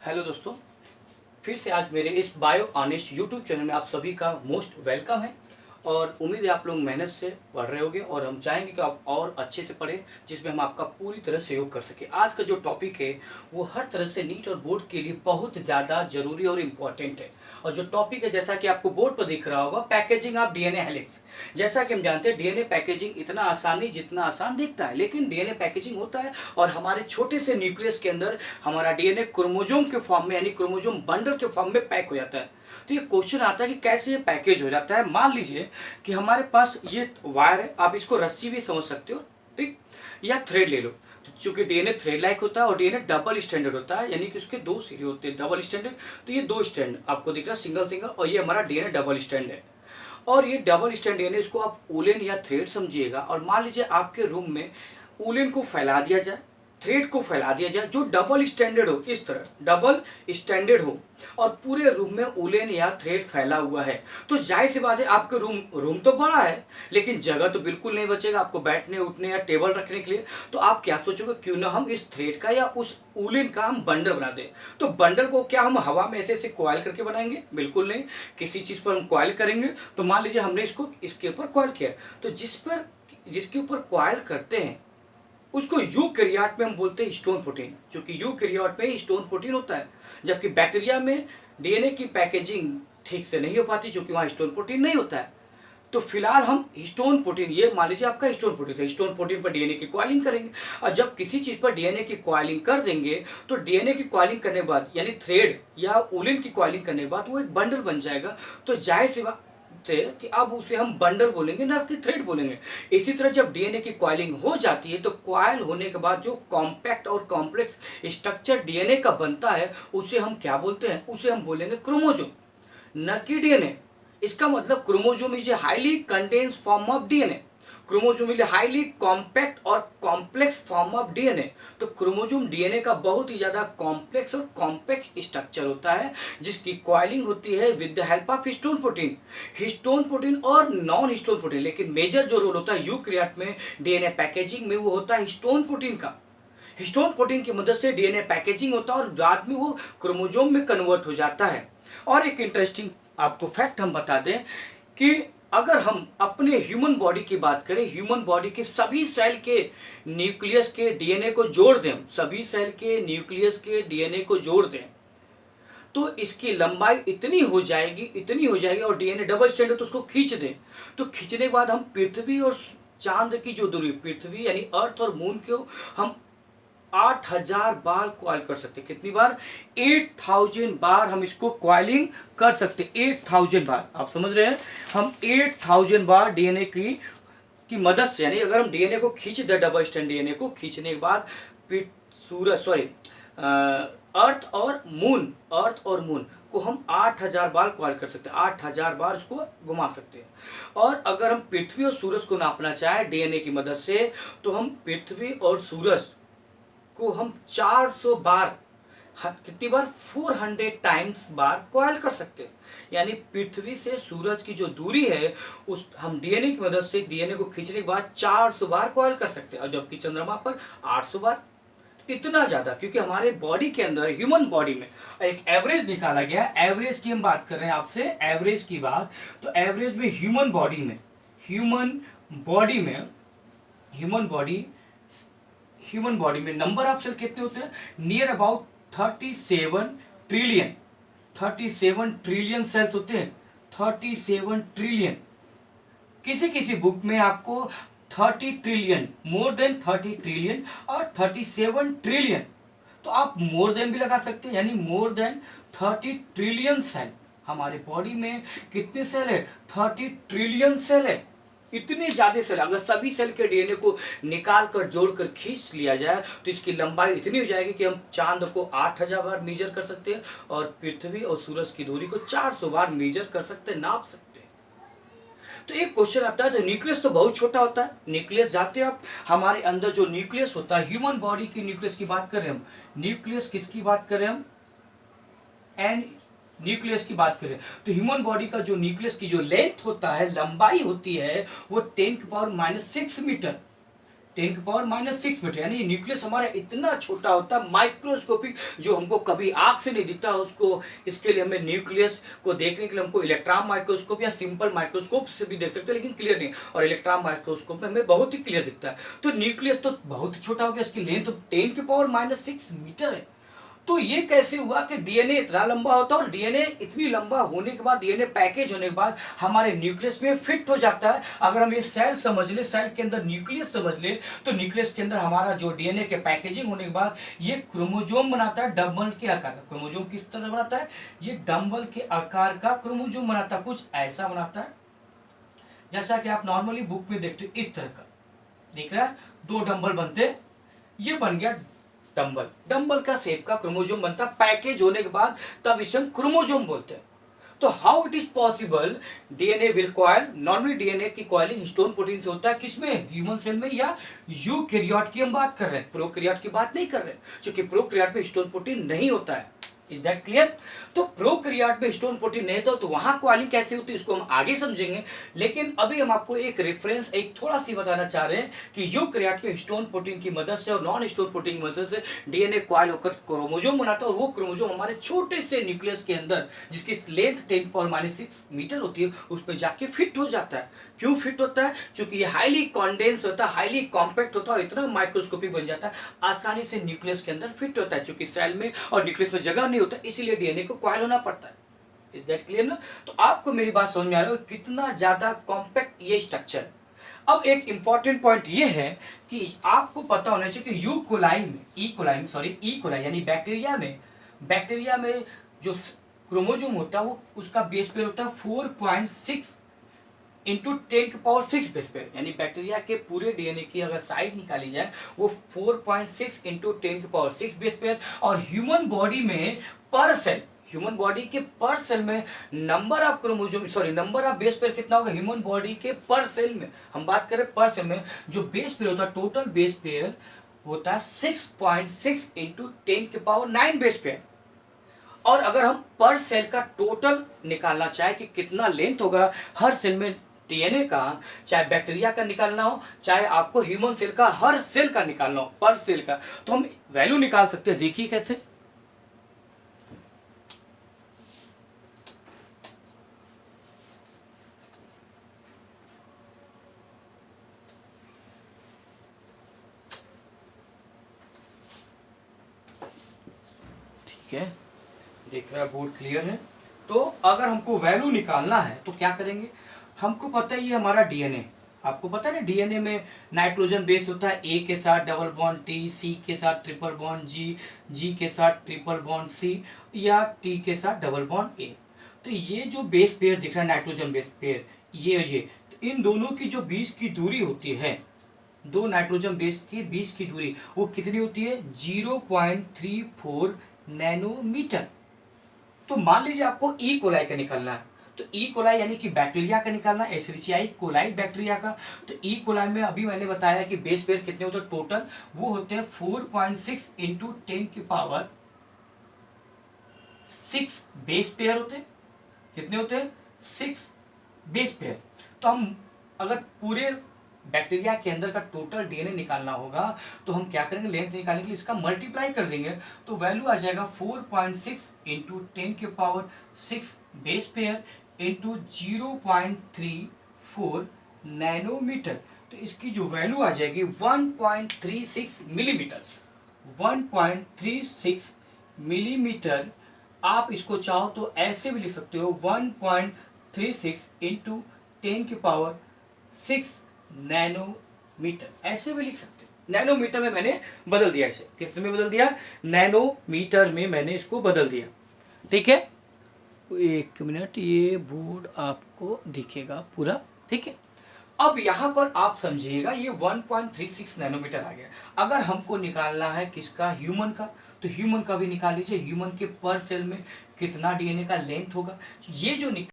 Hello दोस्तों, फिर से आज मेरे इस बायो ऑनेस्ट यूट्यूब चैनल में आप सभी का मोस्ट वेलकम है। और उम्मीद है आप लोग मेहनत से पढ़ रहे होंगे और हम चाहेंगे कि आप और अच्छे से पढ़ें, जिसमें हम आपका पूरी तरह सहयोग कर सकें। आज का जो टॉपिक है वो हर तरह से नीट और बोर्ड के लिए बहुत ज़्यादा जरूरी और इम्पॉर्टेंट है। और जो टॉपिक है, जैसा कि आपको बोर्ड पर दिख रहा होगा, पैकेजिंग ऑफ डीएनए हेलिक्स। जैसा कि हम जानते हैं, डीएनए पैकेजिंग इतना आसानी जितना आसान दिखता है, लेकिन डीएनए पैकेजिंग होता है और हमारे छोटे से न्यूक्लियस के अंदर हमारा डीएनए क्रोमोजोम के फॉर्म में, यानी क्रोमोजोम बंडल के फॉर्म में पैक हो जाता है। तो ये क्वेश्चन आता है कि कैसे ये पैकेज हो जाता है। मान लीजिए कि हमारे पास ये वायर है, आप इसको रस्सी भी समझ सकते हो, ठीक, या थ्रेड ले लो। तो चूंकि डीएनए थ्रेड लाइक होता है और डीएनए डबल स्टैंडर्ड होता है, यानी कि उसके दो सिरे होते हैं डबल स्टैंडर्ड। तो ये दो स्टैंड आपको दिख रहा है, सिंगल सिंगल, और ये हमारा डीएनए डबल स्टैंड है। और ये डबल स्टैंड डीएनए, इसको आप उलेन या थ्रेड समझिएगा। और मान लीजिए आपके रूम में उलेन को फैला दिया जाए, थ्रेड को फैला दिया जाए, जो डबल स्टैंडर्ड हो, इस तरह डबल स्टैंडर्ड हो, और पूरे रूम में उलेन या थ्रेड फैला हुआ है, तो जाहिर सी बात है आपके रूम तो बड़ा है, लेकिन जगह तो बिल्कुल नहीं बचेगा आपको बैठने उठने या टेबल रखने के लिए। तो आप क्या सोचोगे, क्यों ना हम इस थ्रेड का या उस उलेन का हम बंडल बना दें। तो बंडल को क्या हम हवा में ऐसे कॉइल करके बनाएंगे? बिल्कुल नहीं। किसी चीज़ पर हम कॉइल करेंगे। तो मान लीजिए हमने इसको इसके ऊपर कॉइल किया, तो जिसके ऊपर कॉइल करते हैं उसको यूकैरियोट में हम बोलते हैं हिस्टोन प्रोटीन, क्योंकि यूकैरियोट में हिस्टोन प्रोटीन होता है। जबकि बैक्टीरिया में डीएनए की पैकेजिंग ठीक से नहीं हो पाती, क्योंकि वहाँ हिस्टोन प्रोटीन नहीं होता है। तो फिलहाल हम हिस्टोन प्रोटीन, ये मान लीजिए आपका हिस्टोन प्रोटीन है, हिस्टोन प्रोटीन पर डीएनए की कॉइलिंग करेंगे। और जब किसी चीज़ पर डीएनए की कॉइलिंग कर देंगे, तो डीएनए की कॉइलिंग करने के बाद, यानी थ्रेड या उलिन की कॉइलिंग करने के बाद वो एक बंडल बन जाएगा। तो जाहिर सी बात है कि अब उसे हम बंडल बोलेंगे, ना कि थ्रेड बोलेंगे। इसी तरह जब डीएनए की कॉइलिंग हो जाती है, तो कॉइल होने के बाद जो कॉम्पैक्ट और कॉम्प्लेक्स स्ट्रक्चर डीएनए का बनता है, उसे हम क्या बोलते हैं? उसे हम बोलेंगे क्रोमोजोम, न कि डीएनए। इसका मतलब chromosome is a highly condense form of DNA. Chromosome is highly compact और कॉम्प्लेक्स फॉर्म ऑफ डीएनए। तो क्रोमोजोम डीएनए का बहुत ही ज्यादा कॉम्प्लेक्स और कॉम्पैक्ट स्ट्रक्चर होता है, जिसकी कॉइलिंग होती है with the help of histone protein और नॉन हिस्टोन प्रोटीन। लेकिन मेजर जो रोल होता है यूकैरियोट में डीएनए पैकेजिंग में, वो होता है हिस्टोन प्रोटीन का। हिस्टोन प्रोटीन की मदद से डीएनए पैकेजिंग होता है और बाद में वो क्रोमोजोम में कन्वर्ट हो जाता है। और एक इंटरेस्टिंग आपको फैक्ट हम बता दें कि अगर हम अपने ह्यूमन बॉडी की बात करें, ह्यूमन बॉडी के सभी सेल के न्यूक्लियस के डीएनए को जोड़ दें, सभी सेल के न्यूक्लियस के डीएनए को जोड़ दें, तो इसकी लंबाई इतनी हो जाएगी और डीएनए डबल स्टैंड है तो उसको खींच दें। तो खींचने के बाद हम पृथ्वी और चांद की जो दूरी, पृथ्वी यानी अर्थ और मून को हम 8000 बार कॉइल कर सकते हैं। कितनी बार? 8000 बार हम इसको कॉइलिंग कर सकते हैं। 8000 बार, आप समझ रहे हैं? हम 8000 बार डीएनए की मदद से, यानी अगर हम डीएनए को खींच दे, डबल स्टैंड डीएनए को खींचने के बाद अर्थ और मून को हम 8000 बार कॉइल कर सकते हैं, 8000 बार उसको घुमा सकते हैं। और अगर हम पृथ्वी और सूरज को नापना चाहें डीएनए की मदद से, तो हम पृथ्वी और सूरज को हम 400 बार, कितनी बार? 400 टाइम्स बार कॉइल कर सकते हैं। यानी पृथ्वी से सूरज की जो दूरी है, उस हम डीएनए की मदद से डीएनए को खींचने के बाद 400 बार कॉइल कर सकते हैं, और जबकि चंद्रमा पर 800 बार। इतना ज्यादा, क्योंकि हमारे बॉडी के अंदर, ह्यूमन बॉडी में एक एवरेज निकाला गया। एवरेज की हम बात कर रहे हैं आपसे, एवरेज की बात। तो एवरेज में ह्यूमन बॉडी में नंबर ऑफ सेल कितने होते हैं? नियर अबाउट 37 ट्रिलियन सेल्स होते हैं। 37 ट्रिलियन। किसी बुक में आपको 30 ट्रिलियन, मोर देन 30 ट्रिलियन और 37 ट्रिलियन, तो आप मोर देन भी लगा सकते हैं, यानी मोर देन 30 ट्रिलियन सेल। हमारे बॉडी में कितने सेल है? 30 ट्रिलियन सेल है। इतने ज्यादा सेल, अगर सभी सेल के डीएनए को निकाल कर जोड़कर खींच लिया जाए, तो इसकी लंबाई इतनी हो जाएगी कि हम चांद को 8000 बार मेजर कर सकते हैं और पृथ्वी और सूरज की दूरी को 400 बार मेजर कर सकते हैं, नाप सकते हैं। तो एक क्वेश्चन आता है, तो न्यूक्लियस तो बहुत छोटा होता है। न्यूक्लियस जानते हैं आप, हमारे अंदर जो न्यूक्लियस होता है, ह्यूमन बॉडी की न्यूक्लियस की बात कर रहे हैं हम। न्यूक्लियस किसकी बात कर रहे हैं हम? एंड न्यूक्लियस की बात करें तो ह्यूमन बॉडी का जो न्यूक्लियस की जो लेंथ होता है, लंबाई होती है, वो 10⁻⁻⁶ मीटर। 10⁻⁶ मीटर, यानी न्यूक्लियस हमारा इतना छोटा होता है, माइक्रोस्कोपिक, जो हमको कभी आंख से नहीं दिखता उसको। इसके लिए हमें न्यूक्लियस को देखने के लिए हमको इलेक्ट्रॉन माइक्रोस्कोप या सिंपल माइक्रोस्कोप से भी देख सकते हैं, लेकिन क्लियर नहीं, और इलेक्ट्रॉन माइक्रोस्कोप में हमें बहुत ही क्लियर दिखता है। तो न्यूक्लियस तो बहुत ही छोटा हो गया, इसकी लेंथ 10⁻⁶ मीटर है। तो ये कैसे हुआ कि डीएनए इतना लंबा होता है, और डीएनए इतनी लंबा होने के बाद, डीएनए पैकेज होने के बाद हमारे न्यूक्लियस में फिट हो जाता है। अगर हम ये सेल समझ ले, सेल के अंदर न्यूक्लियस समझ ले, तो न्यूक्लियस के अंदर हमारा जो डीएनए के पैकेजिंग होने के बाद ये क्रोमोजोम बनाता है, डंबल के आकार का। क्रोमोजोम किस तरह बनाता है? ये डंबल के आकार का क्रोमोजोम बनाता है, कुछ ऐसा बनाता है जैसा कि आप नॉर्मली बुक में देखते हो, इस तरह का दिख रहा है। 2 डंबल बनते हैं, ये बन गया डंबल। डंबल का शेप का क्रोमोजोम बनता है, पैकेज होने के बाद तब इसे हम क्रोमोजोम बोलते हैं। तो how it is possible DNA will coil? Normally DNA की कॉइलिंग हिस्टोन प्रोटीन से होता है, किसमें? ह्यूमन सेल में या यूकैरियोट की हम बात कर रहे हैं, प्रोकैरियोट की बात नहीं कर रहे हैं, क्योंकि प्रोकैरियोट में हिस्टोन प्रोटीन नहीं होता है। Is that clear? तो प्रोकैरियोट में हिस्टोन प्रोटीन नहीं था, तो वहां कॉइलिंग कैसे होती है इसको हम आगे समझेंगे। लेकिन अभी हम आपको एक रेफरेंस, एक थोड़ा सी बताना चाह रहे हैं कि यूकैरियोट में हिस्टोन प्रोटीन की मदद से और नॉन हिस्टोन प्रोटीन की मदद से डीएनए कॉइल होकर क्रोमोजोम बनाता है, और वो क्रोमोजोम हमारे छोटे से न्यूक्लियस के अंदर, जिसकी लेंथ 10⁻⁶ मीटर होती है, उसमें जाके फिट हो जाता है। क्यों फिट होता है? क्योंकि ये हाईली कॉन्डेंस होता है, हाईली कॉम्पैक्ट होता है, और इतना माइक्रोस्कोपिक बन जाता है, आसानी से न्यूक्लियस के अंदर फिट होता है। क्योंकि सेल में और न्यूक्लियस में जगह नहीं होता, इसीलिए डीएनए को कॉइल होना पड़ता है। इज दैट क्लियर ना? तो आपको मेरी बात समझ में आ रहा है कितना ज्यादा कॉम्पैक्ट ये स्ट्रक्चर। अब एक इंपॉर्टेंट पॉइंट ये है कि आपको पता होना चाहिए कि ई कोलाई यानी बैक्टीरिया में जो क्रोमोजोम होता है, वो उसका बेस पेयर होता है 4.6 इंटू 10⁻⁶ बेस पेयर। यानी बैक्टीरिया के पूरे डीएनए की अगर साइज निकाली जाए, वो 4.6 इंटू 10⁻⁶ बेस पेयर। और ह्यूमन बॉडी में पर सेल, ह्यूमन बॉडी के पर सेल में नंबर ऑफ बेस पेयर कितना होगा? ह्यूमन बॉडी के पर सेल में हम बात करें, पर सेल में जो बेस पेयर होता है, टोटल बेस पेयर होता है 6.6 इंटू 10⁹ बेस पेयर। और अगर हम पर सेल का टोटल निकालना चाहे कि कितना लेंथ होगा हर सेल में डीएनए का, चाहे बैक्टीरिया का निकालना हो, चाहे आपको ह्यूमन सेल का, हर सेल का निकालना हो, पर सेल का, तो हम वैल्यू निकाल सकते हैं। देखिए कैसे। ठीक है, दिख रहा है, बोर्ड क्लियर है। तो अगर हमको वैल्यू निकालना है तो क्या करेंगे? हमको पता है ये हमारा डीएनए, आपको पता है ना, डीएनए में नाइट्रोजन बेस होता है, ए के साथ डबल बॉन्ड टी, सी के साथ ट्रिपल बॉन्ड जी, जी के साथ ट्रिपल बॉन्ड सी, या टी के साथ डबल बॉन्ड ए। तो ये जो बेस पेयर दिख रहा है, नाइट्रोजन बेस पेयर, ये तो इन दोनों की जो बीच की दूरी होती है, दो नाइट्रोजन बेस के बीच की दूरी वो कितनी होती है? 0.34 नैनोमीटर। तो मान लीजिए आपको ई कोलाई का निकालना है, तो ई कोलाई यानी कि बैक्टीरिया का निकालना, एशेरिचियाई कोलाई बैक्टीरिया का। तो ई कोलाई में अभी मैंने बताया कि बेस पेयर कितने होते हैं टोटल, वो होते हैं 4.6 इंटू 10⁻⁶ बेस पेयर होते हैं। कितने होते हैं? 6 बेस पेयर। तो हम अगर पूरे बैक्टीरिया के अंदर का टोटल डीएनए निकालना होगा, तो हम क्या करेंगे? लेंथ निकालने के लिए इसका मल्टीप्लाई कर देंगे, तो वैल्यू आ जाएगा 4.6 into 10⁻⁶ base pair into 0.34 nanometre. तो इसकी जो वैल्यू आ जाएगी 1.36 मिलीमीटर। 1.36 मिलीमीटर। आप इसको चाहो तो ऐसे भी लिख सकते हो, 1.36 इंटू 10⁻⁶ नैनोमीटर, ऐसे भी लिख सकते हैं। नैनोमीटर में मैंने बदल दिया, इसे किस में बदल दिया? नैनोमीटर में मैंने इसको बदल दिया। ठीक है, एक मिनट, ये बोर्ड आपको दिखेगा पूरा। ठीक है, अब यहां पर आप समझिएगा, ये 1.36 नैनोमीटर आ गया। अगर हमको निकालना है किसका? ह्यूमन का, तो ह्यूमन का भी निकाल लीजिए। ह्यूमन के पर सेल में कितना डीएनए का लेंथ होगा, ये जो